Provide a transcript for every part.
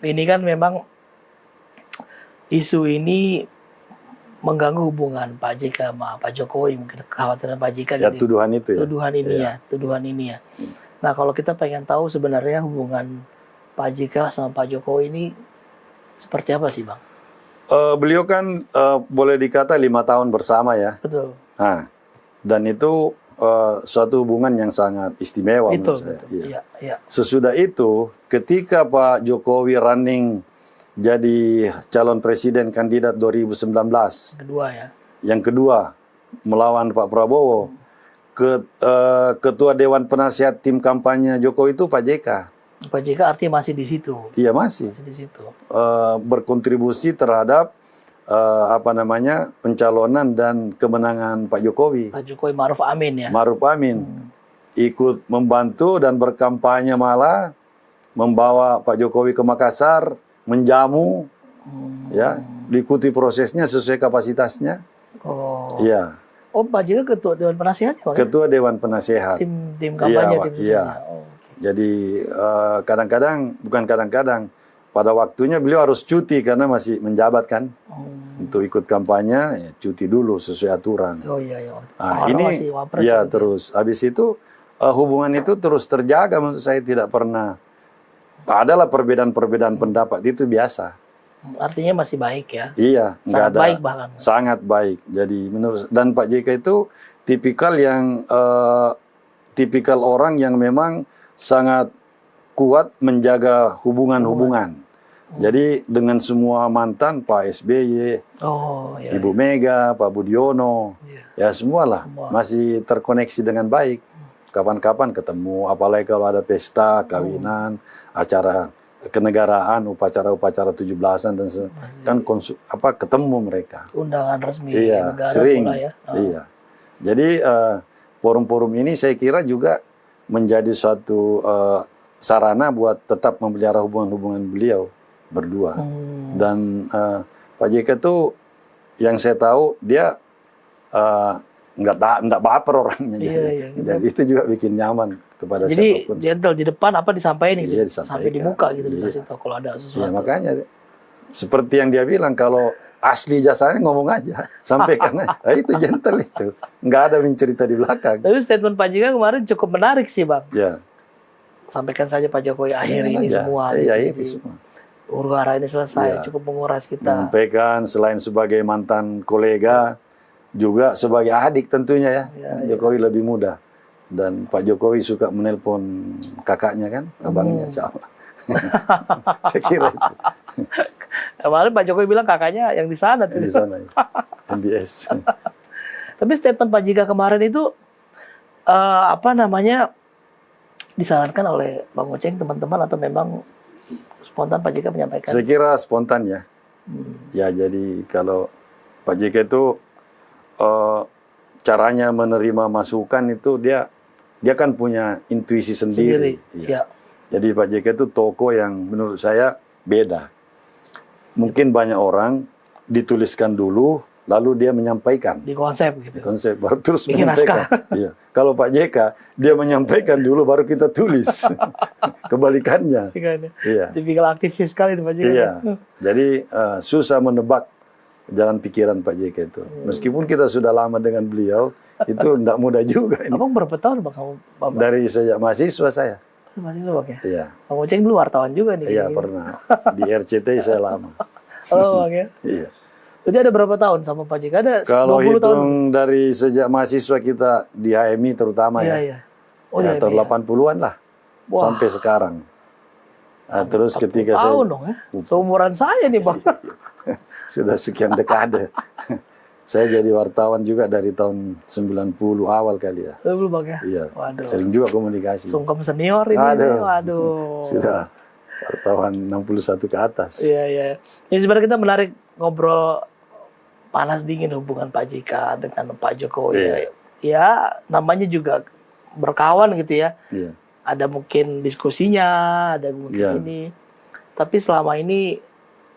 ini kan memang isu ini mengganggu hubungan Pak JK sama Pak Jokowi, mungkin kekhawatiran Pak JK Ya, gitu. tuduhan itu ya. Tuduhan ini ya. Nah, kalau kita pengen tahu sebenarnya hubungan Pak JK sama Pak Jokowi ini seperti apa sih, Bang? Beliau kan boleh dikata 5 tahun bersama ya. Betul. Nah, dan itu suatu hubungan yang sangat istimewa menurut saya. Betul. Iya. Iya. Sesudah itu, ketika Pak Jokowi running jadi calon presiden kandidat 2019, Kedua ya. yang kedua melawan Pak Prabowo, ketua Dewan Penasihat tim kampanye Jokowi itu Pak JK. Pak JK artinya masih di situ. Iya, masih Masih di situ. berkontribusi terhadap pencalonan dan kemenangan Pak Jokowi. Pak Jokowi Ma'ruf Amin ya. Ma'ruf Amin ikut membantu dan berkampanye, malah membawa Pak Jokowi ke Makassar, menjamu, ya, diikuti prosesnya sesuai kapasitasnya. Oh. Iya. Oh, Pak JK ketua Dewan Penasehat ya, Pak? Ketua Dewan Penasehat. Tim kampanye. Iya, iya. Oh, Jadi bukan kadang-kadang, pada waktunya beliau harus cuti karena masih menjabat kan. Untuk ikut kampanye, ya, cuti dulu sesuai aturan. Oh iya. Nah, ini ya terus. Habis itu hubungan itu terus terjaga, menurut saya tidak pernah. Adalah perbedaan-perbedaan pendapat, itu biasa. Artinya masih baik ya. Iya, nggak ada. Baik bahkan. Sangat baik. Jadi menurut, dan Pak JK itu tipikal orang yang memang sangat kuat menjaga hubungan-hubungan. Jadi dengan semua mantan, Pak SBY, Ibu Mega, Pak Budiono, ya semualah masih terkoneksi dengan baik. Kapan-kapan ketemu, apalagi kalau ada pesta, kawinan, acara kenegaraan, upacara-upacara 17-an dan kan ketemu mereka. Undangan resmi negara sering. Pula ya. Iya. Jadi forum-forum ini saya kira juga menjadi suatu sarana buat tetap memelihara hubungan-hubungan beliau berdua. Dan Pak JK itu yang saya tahu dia nggak baper orangnya. Dan itu juga bikin nyaman kepada siapapun. Jadi gentle di depan apa disampaikan gitu. Sampai di muka gitu dikasih tahu kalau ada sesuatu. Ya, makanya seperti yang dia bilang, kalau asli jasanya ngomong aja, sampaikan aja. Itu gentle itu. Nggak ada mencerita di belakang. Tapi statement Pak JK kemarin cukup menarik sih, Bang. Ya. Sampaikan saja Pak Jokowi akhir ini semua. Iya, ini semua. Huru-hara ini selesai, cukup menguras kita. Menyampaikan selain sebagai mantan kolega, juga sebagai adik tentunya ya. Jokowi lebih muda. Dan Pak Jokowi suka menelpon kakaknya kan, abangnya siapa. Saya kira itu. Kemarin Pak Jokowi bilang kakaknya yang di sana. Di sana ya. MBS. Tapi statement Pak JK kemarin itu disarankan oleh Bang Oceng, teman-teman, atau memang spontan Pak JK menyampaikan? Saya kira spontan ya. Ya, jadi kalau Pak JK itu caranya menerima masukan itu dia kan punya intuisi sendiri. Ya. Jadi Pak JK itu tokoh yang menurut saya beda. Mungkin banyak orang dituliskan dulu, lalu dia menyampaikan. Di konsep gitu. Di konsep, baru terus bikin menyampaikan. Iya. Kalau Pak JK, dia menyampaikan dulu, baru kita tulis. Kebalikannya. Iya. Tipikal aktivis sekali itu Pak JK. Iya. Jadi susah menebak jalan pikiran Pak JK itu. Meskipun kita sudah lama dengan beliau, itu tidak mudah juga. Abang berapa tahun Bang kamu? Dari sejak mahasiswa saya. Mahasiswa Bang ya? Iya. Bang Oceng dulu wartawan juga nih. Iya, pernah. Di RCTI saya lama. Bang ya? Iya. Berarti ada berapa tahun sama Pak JK? Ada kalau 20 hitung tahun. Dari sejak mahasiswa kita di HMI terutama ya. Tahun 80-an lah. Wah. Sampai sekarang. Nah, terus ketika saya tahun dong ya. Seumuran saya nih Bang. Sudah sekian dekade. Saya jadi wartawan juga dari tahun 90 awal kali ya. Belum Bang ya? Iya. Waduh. Sering juga komunikasi. Sungkem senior ini. Waduh. Sudah wartawan 61 ke atas. Iya. Ini sebenarnya kita menarik ngobrol panas dingin hubungan Pak JK dengan Pak Jokowi. Iya. Ya, namanya juga berkawan gitu ya. Iya. Ada mungkin diskusinya, ada mungkin ini. Tapi selama ini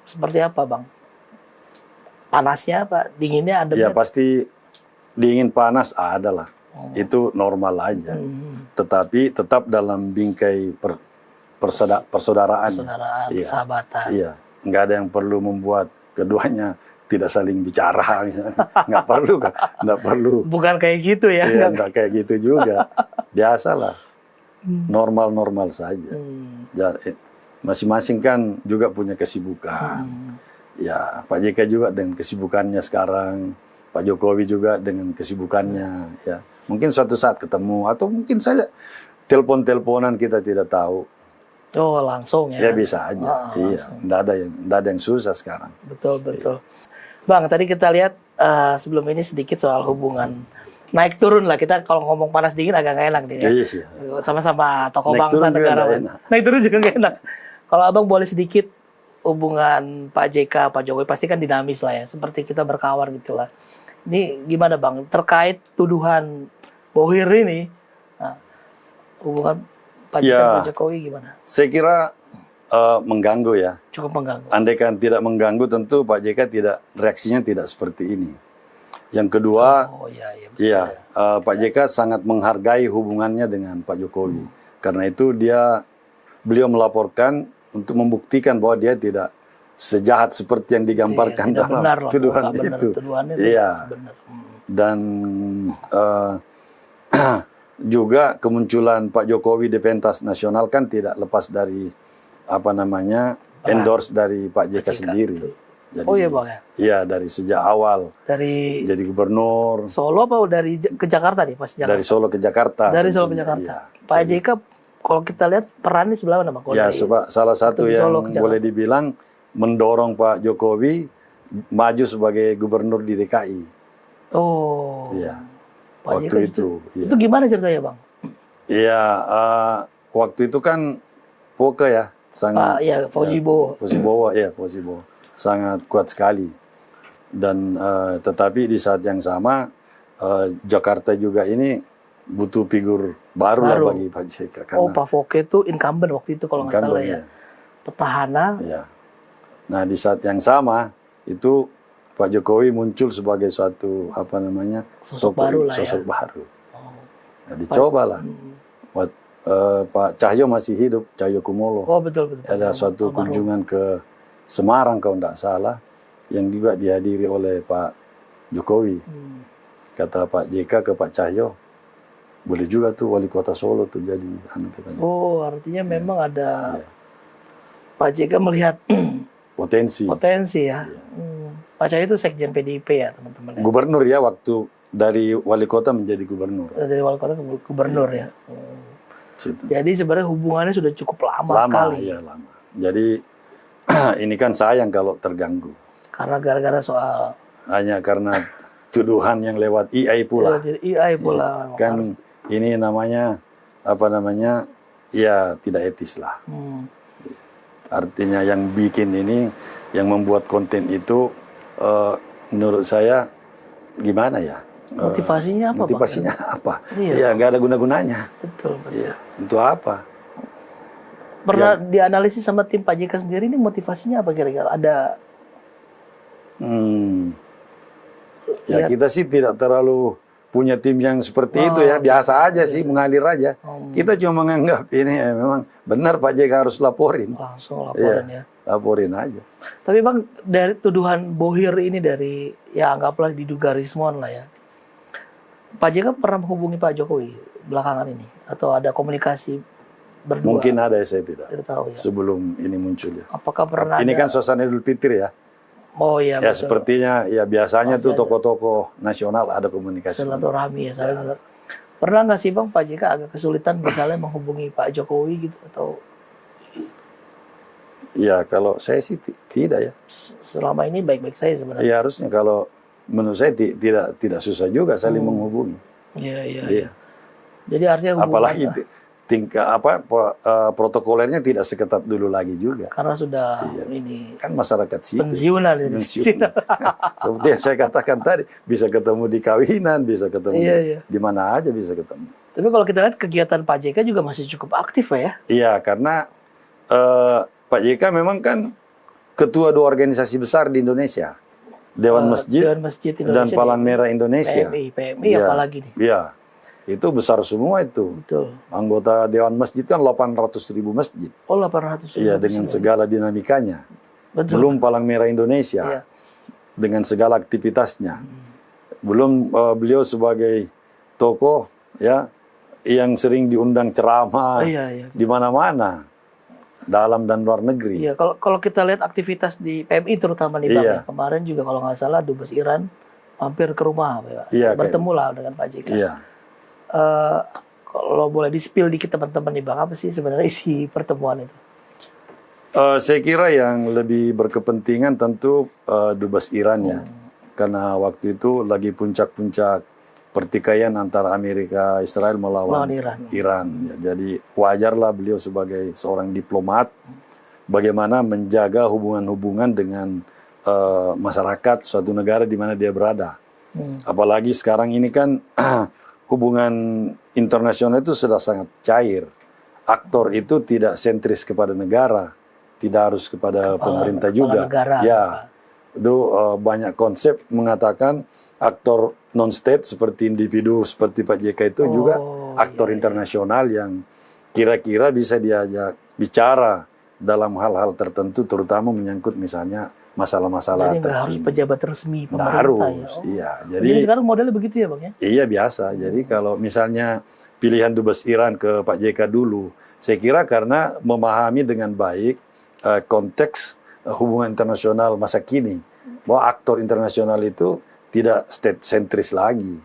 seperti apa Bang? Panasnya apa? Dinginnya ada? Ya pasti dingin panas ada lah. Itu normal aja. Tetapi tetap dalam bingkai persaudaraan. Persaudaraan, Iya. persahabatan. Iya, nggak ada yang perlu membuat keduanya tidak saling bicara misalnya. Nggak perlu. Bukan kayak gitu ya. Iya, nggak kayak gitu juga. Biasalah, normal-normal saja. Masing-masing kan juga punya kesibukan. Ya, Pak JK juga dengan kesibukannya sekarang, Pak Jokowi juga dengan kesibukannya. Ya, mungkin suatu saat ketemu atau mungkin saja telepon-teleponan kita tidak tahu. Oh, langsung ya. Ya bisa aja. Iya, nggak ada yang susah sekarang. Betul. Bang, tadi kita lihat sebelum ini sedikit soal hubungan naik turun lah. Kita kalau ngomong panas dingin agak nggak enak nih ya. Iya sih. Sama-sama tokoh Naik bangsa turun juga negara. nggak enak. Naik turun juga nggak enak. Kalau abang boleh sedikit hubungan Pak JK, Pak Jokowi pasti kan dinamis lah ya. Seperti kita berkawan gitu lah. Ini gimana bang? Terkait tuduhan bohir ini, hubungan Pak JK dan Pak Jokowi gimana? Saya kira mengganggu ya. Cukup mengganggu. Andaikan tidak mengganggu tentu Pak JK reaksinya tidak seperti ini. Yang kedua, Pak JK sangat menghargai hubungannya dengan Pak Jokowi. Karena itu beliau melaporkan untuk membuktikan bahwa dia tidak sejahat seperti yang digambarkan dalam tuduhan itu. Iya. Dan juga kemunculan Pak Jokowi di pentas nasional kan tidak lepas dari endorse dari Pak JK sendiri. Jadi, Bang ya? Iya, dari sejak awal. Dari jadi gubernur. Solo apa dari ke Jakarta nih pas Jakarta? Dari Solo ke Jakarta. Dari Solo ke Jakarta. Iya. Pak JK kalau kita lihat perannya sebelah mana, Bang? Ya, salah satu yang boleh dibilang mendorong Pak Jokowi maju sebagai gubernur di DKI. Oh. Iya. Pak waktu JK itu. Itu gimana ceritanya, Bang? Iya, waktu itu kan Poke ya. Sangat, Fauzi Bowo. Fauzi Bowo. Sangat kuat sekali. Dan tetapi di saat yang sama Jakarta juga ini butuh figur baru lah bagi Pak JK. Karena Pak Foke itu incumbent waktu itu kalau nggak salah ya. Petahana. Ya. Nah di saat yang sama itu Pak Jokowi muncul sebagai suatu sosok baru lah sosok baru. Nah, dicobalah. Pak Cahyo masih hidup, Cahyo Kumolo. Oh betul. Ada suatu kunjungan ke Semarang kalau tidak salah, yang juga dihadiri oleh Pak Jokowi. Kata Pak JK ke Pak Cahyo, boleh juga tuh wali kota Solo tuh jadi katanya. Oh artinya memang ada Pak JK melihat potensi ya. Pak Cahyo itu sekjen PDIP ya teman-teman. Gubernur ya waktu dari wali kota menjadi gubernur. Dari wali kota ke gubernur ya. Jadi sebenarnya hubungannya sudah cukup lama sekali. Iya, lama. Jadi ini kan sayang kalau terganggu. Karena gara-gara soal hanya karena tuduhan yang lewat AI pula. Kan ini namanya ya tidak etis lah. Artinya yang bikin ini, yang membuat konten itu menurut saya gimana ya? Motivasinya apa? Motivasinya apa? Iya, nggak ada guna-gunanya. Betul. Iya, untuk apa? Pernah dianalisis sama tim Pak JK sendiri ini motivasinya apa kira-kira? Ada? Kita sih tidak terlalu punya tim yang seperti itu ya, biasa aja sih, mengalir aja. Kita cuma menganggap ini memang benar Pak JK harus laporin. Langsung laporin ya. Laporin aja. Tapi Bang, dari tuduhan bohir ini dari anggaplah diduga Rismon lah ya. Pak JK pernah menghubungi Pak Jokowi belakangan ini atau ada komunikasi berdua? Mungkin ada, saya tidak tahu ya. Sebelum ini muncul ya. Apakah pernah? Ini kan suasana Idul Fitri ya. Oh iya. Ya betul. Sepertinya ya biasanya tuh tokoh-tokoh nasional ada komunikasi. Silaturahmi ya. Pernah nggak sih Bang Pak JK agak kesulitan misalnya menghubungi Pak Jokowi gitu atau? Ya kalau saya sih tidak ya. Selama ini baik-baik saya sebenarnya. Ya harusnya kalau menurut saya tidak susah juga saling menghubungi. Iya. Jadi artinya apalagi protokolernya tidak seketat dulu lagi juga. Karena sudah ini kan masyarakat sipil. Pensiunan. Seperti yang saya katakan tadi, bisa ketemu di kawinan, bisa ketemu di mana aja bisa ketemu. Tapi kalau kita lihat kegiatan Pak JK juga masih cukup aktif ya? Iya, karena Pak JK memang kan ketua 2 organisasi besar di Indonesia. Dewan Masjid Indonesia dan Palang Merah Indonesia. PMI apalagi nih. Iya. itu besar semua itu. Betul. Anggota Dewan Masjid kan 800.000 masjid. Oh, 800. Iya, dengan segala dinamikanya. Betul. Belum Palang Merah Indonesia. Iya. Dengan segala aktivitasnya. Belum beliau sebagai tokoh ya yang sering diundang ceramah Iya. di mana-mana, dalam dan luar negeri. Iya, kalau kita lihat aktivitas di PMI terutama nih Bang, Iya. ya, kemarin juga kalau nggak salah Dubes Iran mampir ke rumah, Pak. Iya, Bertemu lah dengan Pak JK. Iya. Kalau boleh di-spill dikit teman-teman nih Bang, apa sih sebenarnya isi pertemuan itu? Saya kira yang lebih berkepentingan tentu Dubes Iran ya, karena waktu itu lagi puncak-puncak pertikaian antara Amerika Israel melawan Iran. Ya, jadi wajarlah beliau sebagai seorang diplomat bagaimana menjaga hubungan-hubungan dengan masyarakat suatu negara di mana dia berada. Apalagi sekarang ini kan hubungan internasional itu sudah sangat cair. Aktor itu tidak sentris kepada negara, tidak harus kepada pemerintah juga. Negara, ya, itu banyak konsep mengatakan aktor non-state seperti individu seperti Pak JK itu juga aktor internasional yang kira-kira bisa diajak bicara dalam hal-hal tertentu, terutama menyangkut misalnya masalah-masalah terkini. Jadi nggak harus pejabat resmi pemerintah. Nggak harus, ya? iya. Jadi sekarang modelnya begitu ya Bang ya? Iya biasa. Jadi kalau misalnya pilihan Dubes Iran ke Pak JK dulu, saya kira karena memahami dengan baik konteks hubungan internasional masa kini, bahwa aktor internasional itu tidak state sentris lagi.